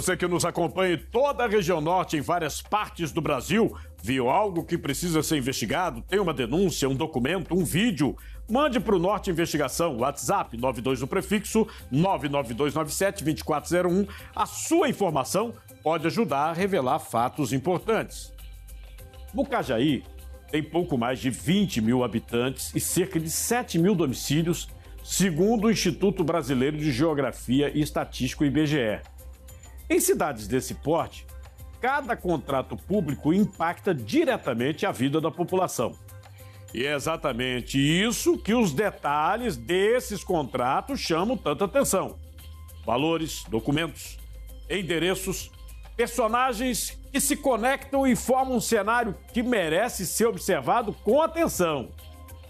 Você que nos acompanha em toda a região norte, em várias partes do Brasil, viu algo que precisa ser investigado, tem uma denúncia, um documento, um vídeo, mande para o Norte Investigação, WhatsApp 92 no prefixo 99297-2401. A sua informação pode ajudar a revelar fatos importantes. Mucajaí tem pouco mais de 20 mil habitantes e cerca de 7 mil domicílios, segundo o Instituto Brasileiro de Geografia e Estatística, IBGE. Em cidades desse porte, cada contrato público impacta diretamente a vida da população. E é exatamente isso que os detalhes desses contratos chamam tanta atenção. Valores, documentos, endereços, personagens que se conectam e formam um cenário que merece ser observado com atenção.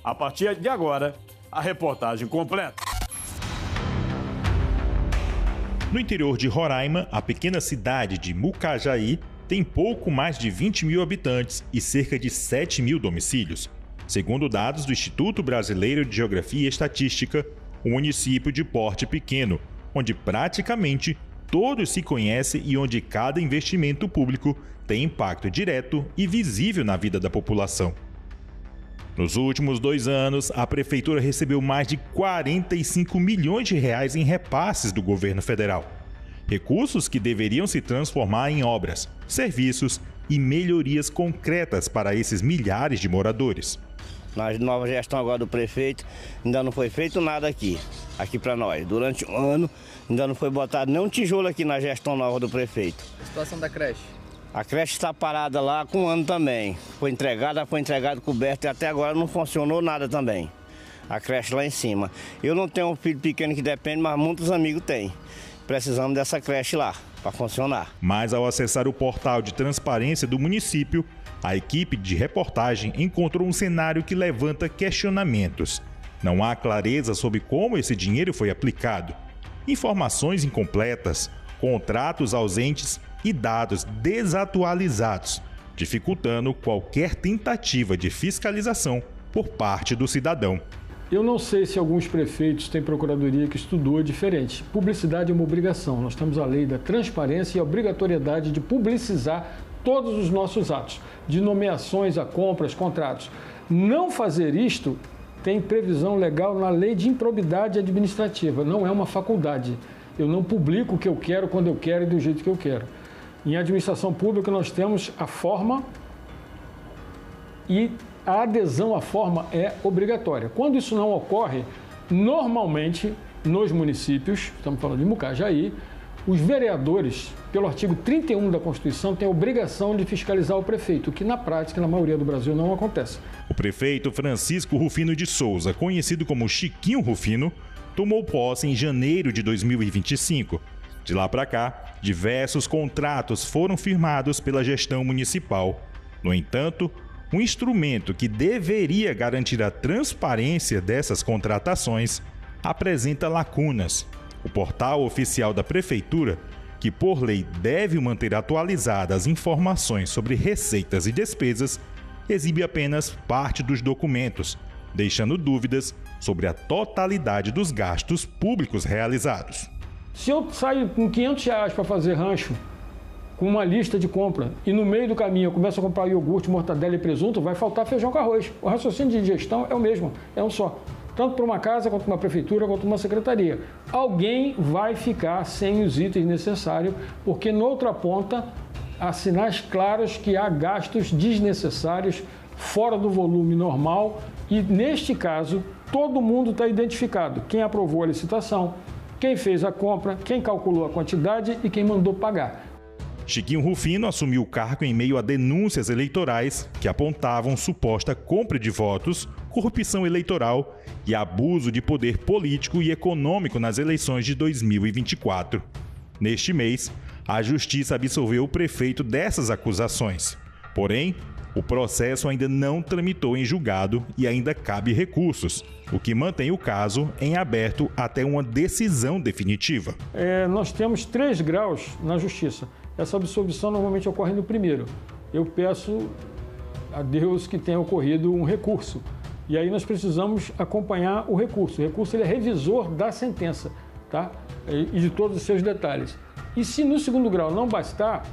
A partir de agora, a reportagem completa. No interior de Roraima, a pequena cidade de Mucajaí tem pouco mais de 20 mil habitantes e cerca de 7 mil domicílios. Segundo dados do Instituto Brasileiro de Geografia e Estatística, um município de porte pequeno, onde praticamente todos se conhecem e onde cada investimento público tem impacto direto e visível na vida da população. Nos últimos 2 anos, a Prefeitura recebeu mais de 45 milhões de reais em repasses do governo federal. Recursos que deveriam se transformar em obras, serviços e melhorias concretas para esses milhares de moradores. Na nova gestão agora do prefeito, ainda não foi feito nada aqui para nós. Durante um ano, ainda não foi botado nem um tijolo aqui na gestão nova do prefeito. A situação da creche? A creche está parada lá com um ano também. Foi entregado coberto e até agora não funcionou nada também. A creche lá em cima. Eu não tenho um filho pequeno que depende, mas muitos amigos têm. Precisamos dessa creche lá para funcionar. Mas ao acessar o portal de transparência do município, a equipe de reportagem encontrou um cenário que levanta questionamentos. Não há clareza sobre como esse dinheiro foi aplicado. Informações incompletas, contratos ausentes e dados desatualizados, dificultando qualquer tentativa de fiscalização por parte do cidadão. Eu não sei se alguns prefeitos têm procuradoria que estudou diferente. Publicidade é uma obrigação. Nós temos a lei da transparência e a obrigatoriedade de publicizar todos os nossos atos, de nomeações a compras, contratos. Não fazer isto tem previsão legal na lei de improbidade administrativa, não é uma faculdade. Eu não publico o que eu quero, quando eu quero e do jeito que eu quero. Em administração pública nós temos a forma e a adesão à forma é obrigatória. Quando isso não ocorre, normalmente nos municípios, estamos falando de Mucajaí, os vereadores, pelo artigo 31 da Constituição, têm a obrigação de fiscalizar o prefeito, o que na prática, na maioria do Brasil, não acontece. O prefeito Francisco Rufino de Souza, conhecido como Chiquinho Rufino, tomou posse em janeiro de 2025. De lá para cá, diversos contratos foram firmados pela gestão municipal. No entanto, um instrumento que deveria garantir a transparência dessas contratações apresenta lacunas. O portal oficial da Prefeitura, que por lei deve manter atualizadas as informações sobre receitas e despesas, exibe apenas parte dos documentos, deixando dúvidas sobre a totalidade dos gastos públicos realizados. Se eu saio com R$500 para fazer rancho, com uma lista de compra, e no meio do caminho eu começo a comprar iogurte, mortadela e presunto, vai faltar feijão com arroz. O raciocínio de gestão é o mesmo, é um só. Tanto para uma casa, quanto para uma prefeitura, quanto para uma secretaria. Alguém vai ficar sem os itens necessários, porque na outra ponta há sinais claros que há gastos desnecessários, fora do volume normal, e neste caso, todo mundo está identificado. Quem aprovou a licitação, quem fez a compra, quem calculou a quantidade e quem mandou pagar. Chiquinho Rufino assumiu o cargo em meio a denúncias eleitorais que apontavam suposta compra de votos, corrupção eleitoral e abuso de poder político e econômico nas eleições de 2024. Neste mês, a Justiça absolveu o prefeito dessas acusações. Porém, o processo ainda não tramitou em julgado e ainda cabe recursos, o que mantém o caso em aberto até uma decisão definitiva. Nós temos 3 graus na Justiça. Essa absolvição normalmente ocorre no primeiro. Eu peço a Deus que tenha ocorrido um recurso. E aí nós precisamos acompanhar o recurso. O recurso ele é revisor da sentença, tá? E de todos os seus detalhes. E se no segundo grau não bastar,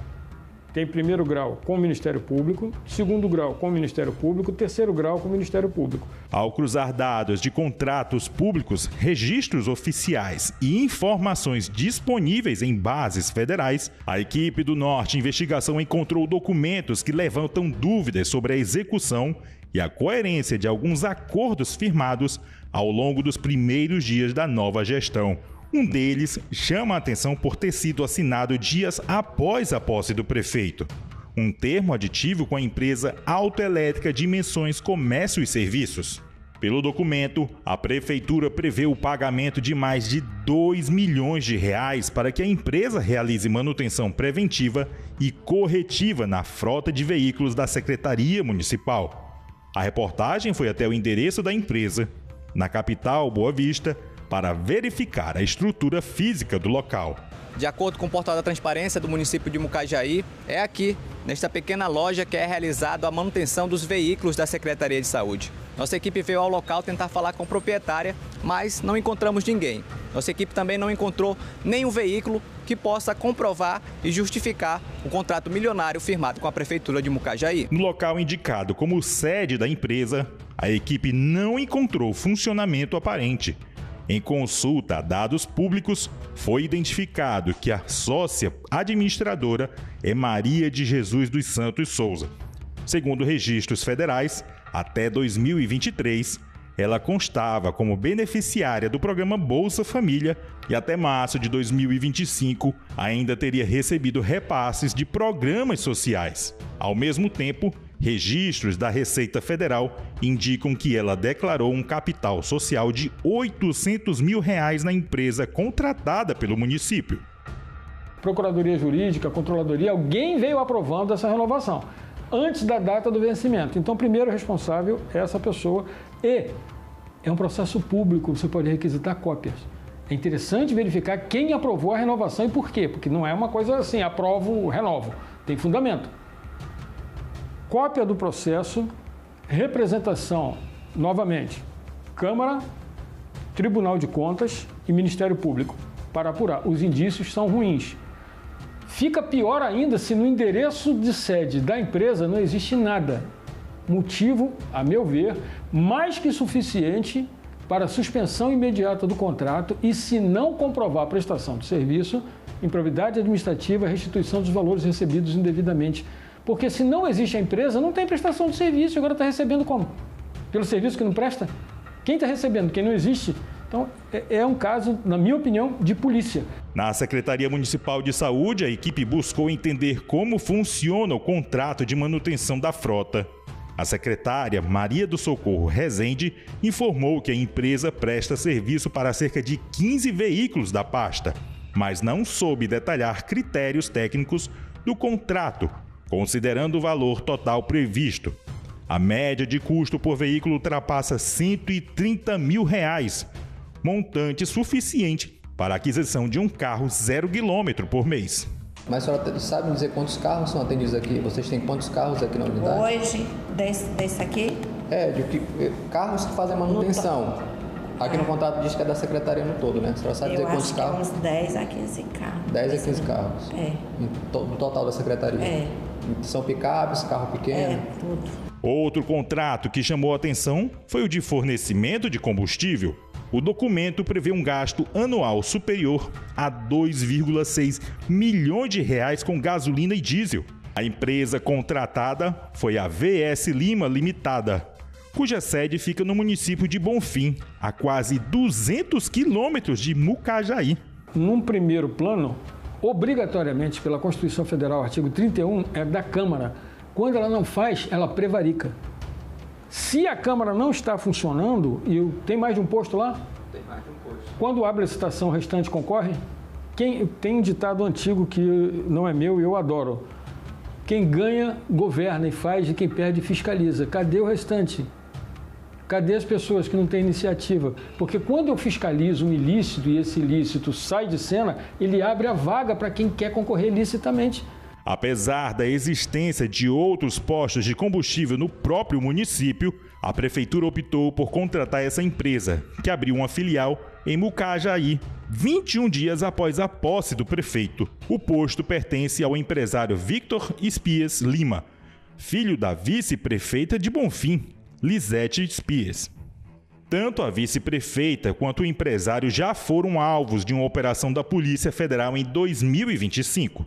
tem primeiro grau com o Ministério Público, segundo grau com o Ministério Público, terceiro grau com o Ministério Público. Ao cruzar dados de contratos públicos, registros oficiais e informações disponíveis em bases federais, a equipe do Norte Investigação encontrou documentos que levantam dúvidas sobre a execução e a coerência de alguns acordos firmados ao longo dos primeiros dias da nova gestão. Um deles chama a atenção por ter sido assinado dias após a posse do prefeito. Um termo aditivo com a empresa Autoelétrica Dimensões Comércio e Serviços. Pelo documento, a prefeitura prevê o pagamento de mais de R$2 milhões para que a empresa realize manutenção preventiva e corretiva na frota de veículos da Secretaria Municipal. A reportagem foi até o endereço da empresa, na capital Boa Vista, para verificar a estrutura física do local. De acordo com o portal da transparência do município de Mucajaí, é aqui, nesta pequena loja, que é realizada a manutenção dos veículos da Secretaria de Saúde. Nossa equipe veio ao local tentar falar com a proprietária, mas não encontramos ninguém. Nossa equipe também não encontrou nenhum veículo que possa comprovar e justificar o contrato milionário firmado com a Prefeitura de Mucajaí. No local indicado como sede da empresa, a equipe não encontrou funcionamento aparente. Em consulta a dados públicos, foi identificado que a sócia administradora é Maria de Jesus dos Santos Souza. Segundo registros federais, até 2023, ela constava como beneficiária do programa Bolsa Família e até março de 2025 ainda teria recebido repasses de programas sociais. Ao mesmo tempo, registros da Receita Federal indicam que ela declarou um capital social de R$800 mil na empresa contratada pelo município. Procuradoria Jurídica, Controladoria, alguém veio aprovando essa renovação antes da data do vencimento. Então, primeiro responsável é essa pessoa e é um processo público, você pode requisitar cópias. É interessante verificar quem aprovou a renovação e por quê, porque não é uma coisa assim, aprovo, renovo, tem fundamento. Cópia do processo, representação, novamente, Câmara, Tribunal de Contas e Ministério Público, para apurar. Os indícios são ruins. Fica pior ainda se no endereço de sede da empresa não existe nada. Motivo, a meu ver, mais que suficiente para a suspensão imediata do contrato e, se não comprovar a prestação de serviço, improbidade administrativa, restituição dos valores recebidos indevidamente. Porque se não existe a empresa, não tem prestação de serviço. Agora está recebendo como? Pelo serviço que não presta? Quem está recebendo? Quem não existe? Então, é um caso, na minha opinião, de polícia. Na Secretaria Municipal de Saúde, a equipe buscou entender como funciona o contrato de manutenção da frota. A secretária Maria do Socorro Rezende informou que a empresa presta serviço para cerca de 15 veículos da pasta, mas não soube detalhar critérios técnicos do contrato, considerando o valor total previsto. A média de custo por veículo ultrapassa R$130 mil, montante suficiente para a aquisição de um carro 0 km por mês. Mas a senhora sabe dizer quantos carros são atendidos aqui? Vocês têm quantos carros aqui na unidade? Hoje, desse aqui? Carros que fazem manutenção. Aqui no contrato diz que é da secretaria no todo, né? A senhora sabe dizer quantos carros? Eu acho que uns 10 a 15 carros. 10 a 15 carros? É. No total da secretaria? É. São picapes, carro pequeno? É, tudo. Outro contrato que chamou a atenção foi o de fornecimento de combustível. O documento prevê um gasto anual superior a R$2,6 milhões com gasolina e diesel. A empresa contratada foi a VS Lima Limitada, cuja sede fica no município de Bonfim, a quase 200 quilômetros de Mucajaí. Num primeiro plano, obrigatoriamente, pela Constituição Federal, artigo 31, é da Câmara. Quando ela não faz, ela prevarica. Se a Câmara não está funcionando, e tem mais de um posto lá? Tem mais de um posto. Quando abre a licitação, o restante concorre? Tem um ditado antigo que não é meu e eu adoro. Quem ganha, governa e faz, e quem perde, fiscaliza. Cadê o restante? Cadê as pessoas que não têm iniciativa? Porque quando eu fiscalizo um ilícito e esse ilícito sai de cena, ele abre a vaga para quem quer concorrer licitamente. Apesar da existência de outros postos de combustível no próprio município, a prefeitura optou por contratar essa empresa, que abriu uma filial em Mucajaí, 21 dias após a posse do prefeito. O posto pertence ao empresário Victor Espias Lima, filho da vice-prefeita de Bonfim, Lisete Espias. Tanto a vice-prefeita quanto o empresário já foram alvos de uma operação da Polícia Federal em 2025.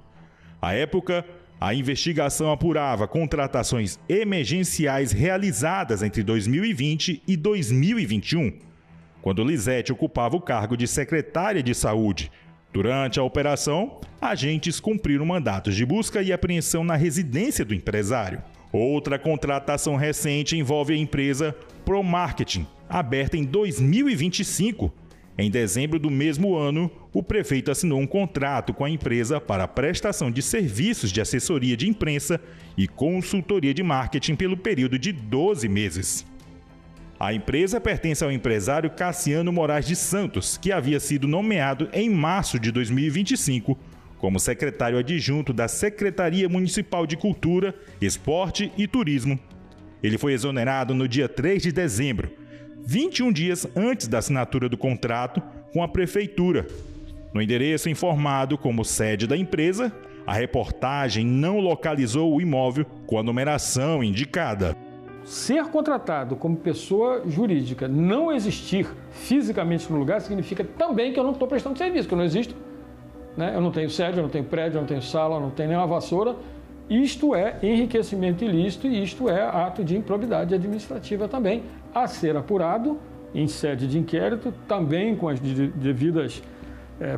À época, a investigação apurava contratações emergenciais realizadas entre 2020 e 2021, quando Lisete ocupava o cargo de secretária de Saúde. Durante a operação, agentes cumpriram mandatos de busca e apreensão na residência do empresário. Outra contratação recente envolve a empresa ProMarketing, aberta em 2025. Em dezembro do mesmo ano, o prefeito assinou um contrato com a empresa para a prestação de serviços de assessoria de imprensa e consultoria de marketing pelo período de 12 meses. A empresa pertence ao empresário Cassiano Moraes de Santos, que havia sido nomeado em março de 2025 como secretário adjunto da Secretaria Municipal de Cultura, Esporte e Turismo. Ele foi exonerado no dia 3 de dezembro, 21 dias antes da assinatura do contrato com a Prefeitura. No endereço informado como sede da empresa, a reportagem não localizou o imóvel com a numeração indicada. Ser contratado como pessoa jurídica, não existir fisicamente no lugar, significa também que eu não estou prestando serviço, que eu não existo. Eu não tenho sede, eu não tenho prédio, eu não tenho sala, eu não tenho nem uma vassoura. Isto é enriquecimento ilícito e isto é ato de improbidade administrativa também, a ser apurado em sede de inquérito, também com as devidas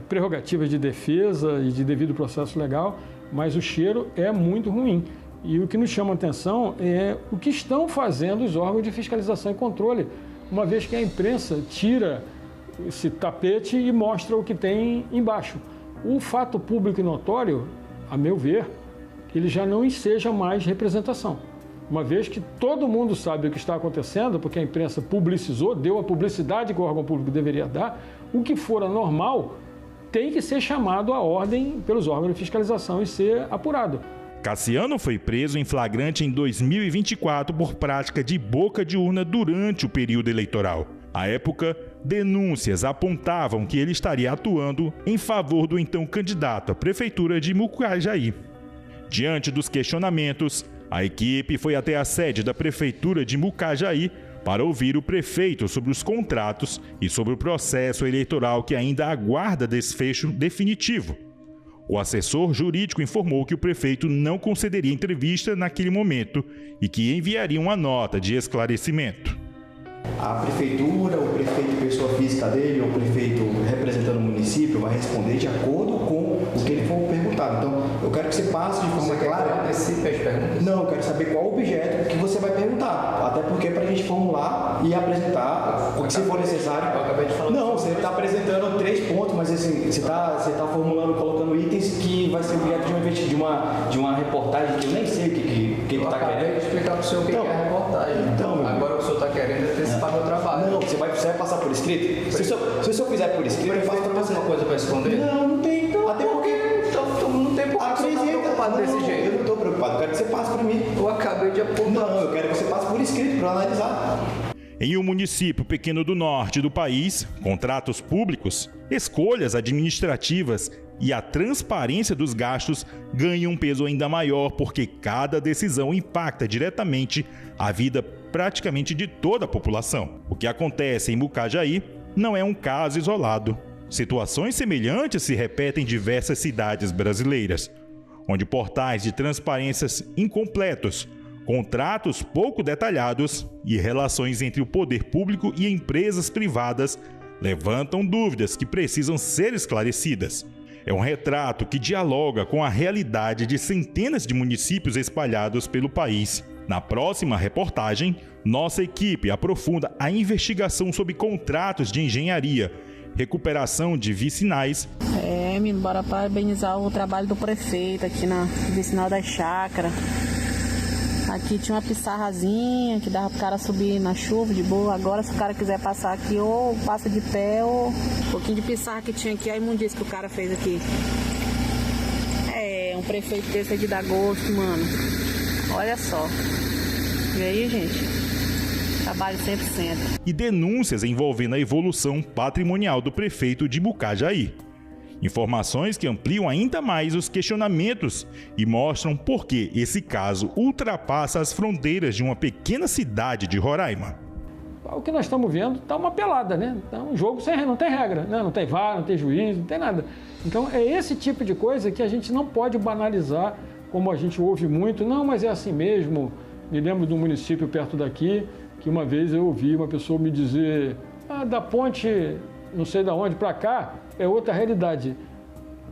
prerrogativas de defesa e de devido processo legal, mas o cheiro é muito ruim. E o que nos chama a atenção é o que estão fazendo os órgãos de fiscalização e controle, uma vez que a imprensa tira esse tapete e mostra o que tem embaixo. O fato público e notório, a meu ver, ele já não enseja mais representação. Uma vez que todo mundo sabe o que está acontecendo, porque a imprensa publicizou, deu a publicidade que o órgão público deveria dar, o que for anormal tem que ser chamado à ordem pelos órgãos de fiscalização e ser apurado. Cassiano foi preso em flagrante em 2024 por prática de boca de urna durante o período eleitoral. À época, denúncias apontavam que ele estaria atuando em favor do então candidato à prefeitura de Mucajaí. Diante dos questionamentos, a equipe foi até a sede da prefeitura de Mucajaí para ouvir o prefeito sobre os contratos e sobre o processo eleitoral que ainda aguarda desfecho definitivo. O assessor jurídico informou que o prefeito não concederia entrevista naquele momento e que enviaria uma nota de esclarecimento. A prefeitura, o prefeito pessoa física dele, ou o prefeito representando o município vai responder de acordo com o que ele for perguntado. Então, eu quero que você passe de forma clara. Antecipe as perguntas? Não, eu quero saber qual o objeto que você vai perguntar. Até porque para a gente formular e apresentar, se for necessário. Eu acabei de falar. Não, você está apresentando 3 pontos, mas assim, você está formulando, colocando itens que vai ser objeto de uma reportagem que eu nem sei o que está querendo. Eu acabei de explicar para o senhor o que é a reportagem. Então, agora o senhor está querendo antecipar meu trabalho. Não, você vai passar por escrito? Se o senhor fizer por escrito, eu faço para você. Uma coisa para esconder? Não tem. Então, até porque. Então não tem por que você estar preocupado desse jeito. Eu não estou preocupado, eu quero que você passe para mim. Eu acabei de apontar. Não, eu quero que você passe por escrito para analisar. Em um município pequeno do norte do país, contratos públicos, escolhas administrativas e a transparência dos gastos ganham um peso ainda maior porque cada decisão impacta diretamente a vida praticamente de toda a população. O que acontece em Mucajaí não é um caso isolado. Situações semelhantes se repetem em diversas cidades brasileiras, onde portais de transparências incompletos, contratos pouco detalhados e relações entre o poder público e empresas privadas levantam dúvidas que precisam ser esclarecidas. É um retrato que dialoga com a realidade de centenas de municípios espalhados pelo país. Na próxima reportagem, nossa equipe aprofunda a investigação sobre contratos de engenharia, recuperação de vicinais. Bora parabenizar o trabalho do prefeito aqui na vicinal da chácara. Aqui tinha uma pissarrazinha que dava pro cara subir na chuva de boa. Agora, se o cara quiser passar aqui, ou passa de pé, ou um pouquinho de pissarra que tinha aqui, a imundícia que o cara fez aqui. Um prefeito desse aqui dá gosto, mano. Olha só. E aí, gente? Trabalho 100%. E denúncias envolvendo a evolução patrimonial do prefeito de Mucajaí. Informações que ampliam ainda mais os questionamentos e mostram por que esse caso ultrapassa as fronteiras de uma pequena cidade de Roraima. O que nós estamos vendo está uma pelada, né? Tá um jogo não tem regra, né? Não tem VAR, não tem juiz, não tem nada. Então é esse tipo de coisa que a gente não pode banalizar, como a gente ouve muito. Não, mas é assim mesmo. Me lembro de um município perto daqui, que uma vez eu ouvi uma pessoa me dizer, da ponte, não sei de onde, para cá, é outra realidade.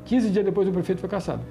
15 dias depois o prefeito foi cassado.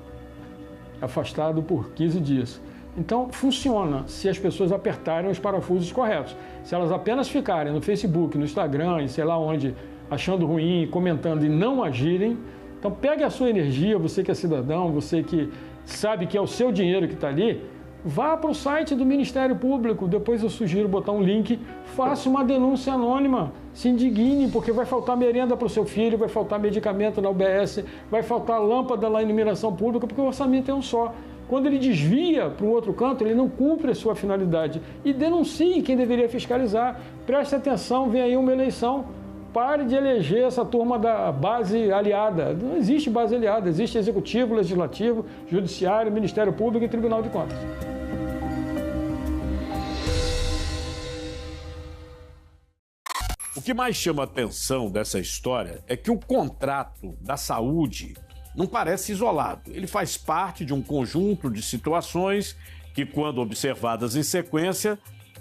Afastado por 15 dias. Então, funciona se as pessoas apertarem os parafusos corretos. Se elas apenas ficarem no Facebook, no Instagram e sei lá onde, achando ruim, comentando e não agirem, então pegue a sua energia, você que é cidadão, você que sabe que é o seu dinheiro que está ali, vá para o site do Ministério Público, depois eu sugiro botar um link, faça uma denúncia anônima, se indigne, porque vai faltar merenda para o seu filho, vai faltar medicamento na UBS, vai faltar lâmpada na iluminação pública, porque o orçamento é um só. Quando ele desvia para um outro canto, ele não cumpre a sua finalidade. E denuncie quem deveria fiscalizar. Preste atenção, vem aí uma eleição. Pare de eleger essa turma da base aliada. Não existe base aliada, existe Executivo, Legislativo, Judiciário, Ministério Público e Tribunal de Contas. O que mais chama a atenção dessa história é que o contrato da saúde não parece isolado. Ele faz parte de um conjunto de situações que, quando observadas em sequência,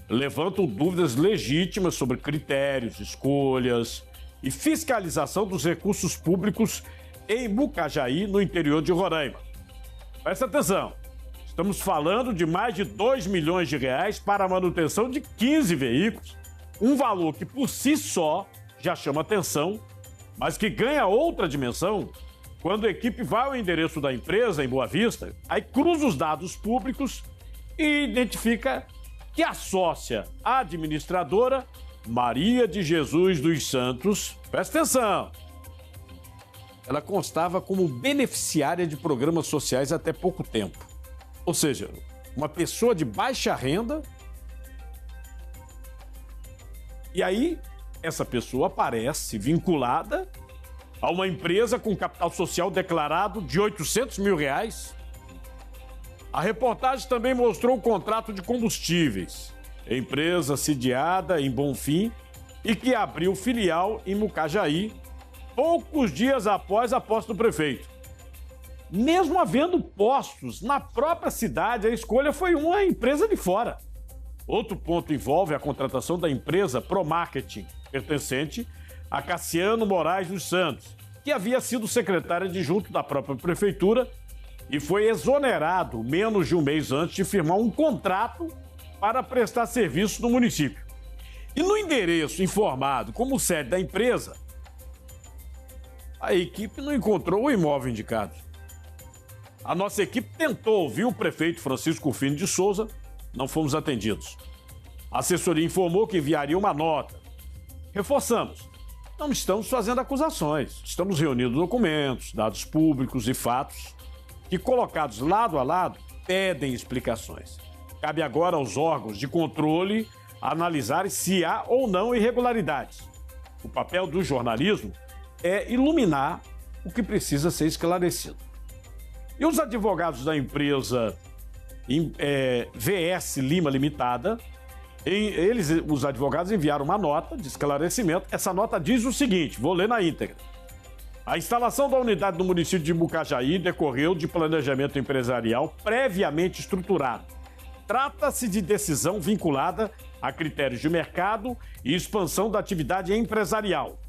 levantam dúvidas legítimas sobre critérios, escolhas e fiscalização dos recursos públicos em Mucajaí, no interior de Roraima. Presta atenção, estamos falando de mais de 2 milhões de reais para a manutenção de 15 veículos, um valor que por si só já chama atenção, mas que ganha outra dimensão quando a equipe vai ao endereço da empresa em Boa Vista, aí cruza os dados públicos e identifica que a sócia administradora, Maria de Jesus dos Santos, presta atenção, ela constava como beneficiária de programas sociais até pouco tempo. Ou seja, uma pessoa de baixa renda. E aí, essa pessoa aparece vinculada a uma empresa com capital social declarado de R$800 mil. A reportagem também mostrou o contrato de combustíveis. Empresa sediada em Bonfim e que abriu filial em Mucajaí poucos dias após a posse do prefeito. Mesmo havendo postos na própria cidade, a escolha foi uma empresa de fora. Outro ponto envolve a contratação da empresa Promarketing, pertencente a Cassiano Moraes dos Santos, que havia sido secretário adjunto da própria prefeitura e foi exonerado menos de um mês antes de firmar um contrato para prestar serviço no município. E no endereço informado como sede da empresa, a equipe não encontrou o imóvel indicado. A nossa equipe tentou ouvir o prefeito Francisco Rufino de Souza, não fomos atendidos. A assessoria informou que enviaria uma nota. Reforçamos, não estamos fazendo acusações, estamos reunindo documentos, dados públicos e fatos que, colocados lado a lado, pedem explicações. Cabe agora aos órgãos de controle analisarem se há ou não irregularidades. O papel do jornalismo é iluminar o que precisa ser esclarecido. E os advogados da empresa VS Lima Limitada, os advogados enviaram uma nota de esclarecimento. Essa nota diz o seguinte, vou ler na íntegra. A instalação da unidade no município de Mucajaí decorreu de planejamento empresarial previamente estruturado. Trata-se de decisão vinculada a critérios de mercado e expansão da atividade empresarial.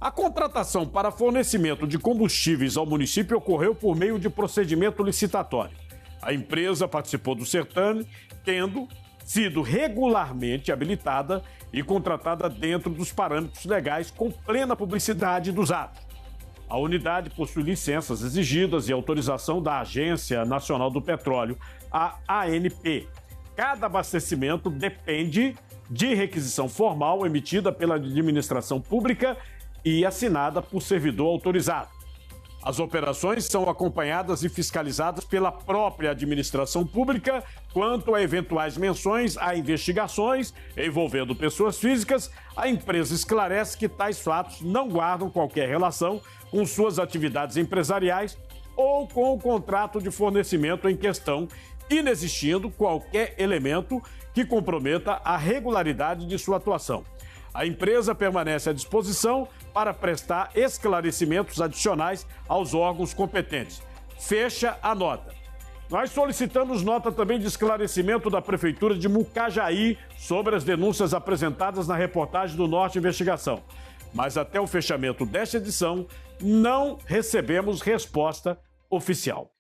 A contratação para fornecimento de combustíveis ao município ocorreu por meio de procedimento licitatório. A empresa participou do certame, tendo sido regularmente habilitada e contratada dentro dos parâmetros legais com plena publicidade dos atos. A unidade possui licenças exigidas e autorização da Agência Nacional do Petróleo, a ANP. Cada abastecimento depende de requisição formal emitida pela administração pública e assinada por servidor autorizado. As operações são acompanhadas e fiscalizadas pela própria administração pública quanto a eventuais menções a investigações envolvendo pessoas físicas. A empresa esclarece que tais fatos não guardam qualquer relação com suas atividades empresariais ou com o contrato de fornecimento em questão, inexistindo qualquer elemento que comprometa a regularidade de sua atuação. A empresa permanece à disposição para prestar esclarecimentos adicionais aos órgãos competentes. Fecha a nota. Nós solicitamos nota também de esclarecimento da Prefeitura de Mucajaí sobre as denúncias apresentadas na reportagem do Norte Investigação. Mas até o fechamento desta edição, não recebemos resposta oficial.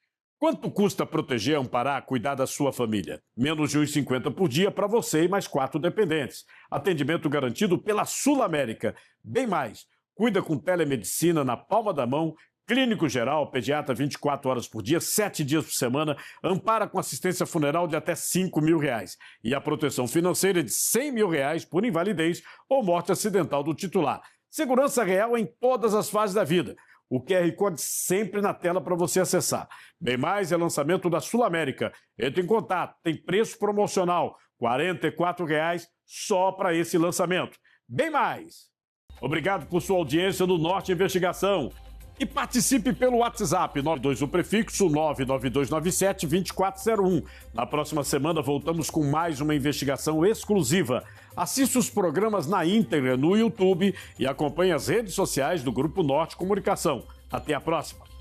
Quanto custa proteger, amparar, cuidar da sua família? Menos de R$ 1,50 por dia para você e mais 4 dependentes. Atendimento garantido pela Sul América. Bem mais, cuida com telemedicina na palma da mão, clínico geral, pediatra 24 horas por dia, 7 dias por semana, ampara com assistência funeral de até R$ 5.000 e a proteção financeira de R$ 100.000 por invalidez ou morte acidental do titular. Segurança real em todas as fases da vida. O QR Code sempre na tela para você acessar. Bem mais é lançamento da Sul América. Entre em contato, tem preço promocional, R$ 44,00 só para esse lançamento. Bem mais! Obrigado por sua audiência no Norte Investigação. E participe pelo WhatsApp 921 prefixo 99297-2401. Na próxima semana voltamos com mais uma investigação exclusiva. Assista os programas na íntegra no YouTube e acompanhe as redes sociais do Grupo Norte Comunicação. Até a próxima!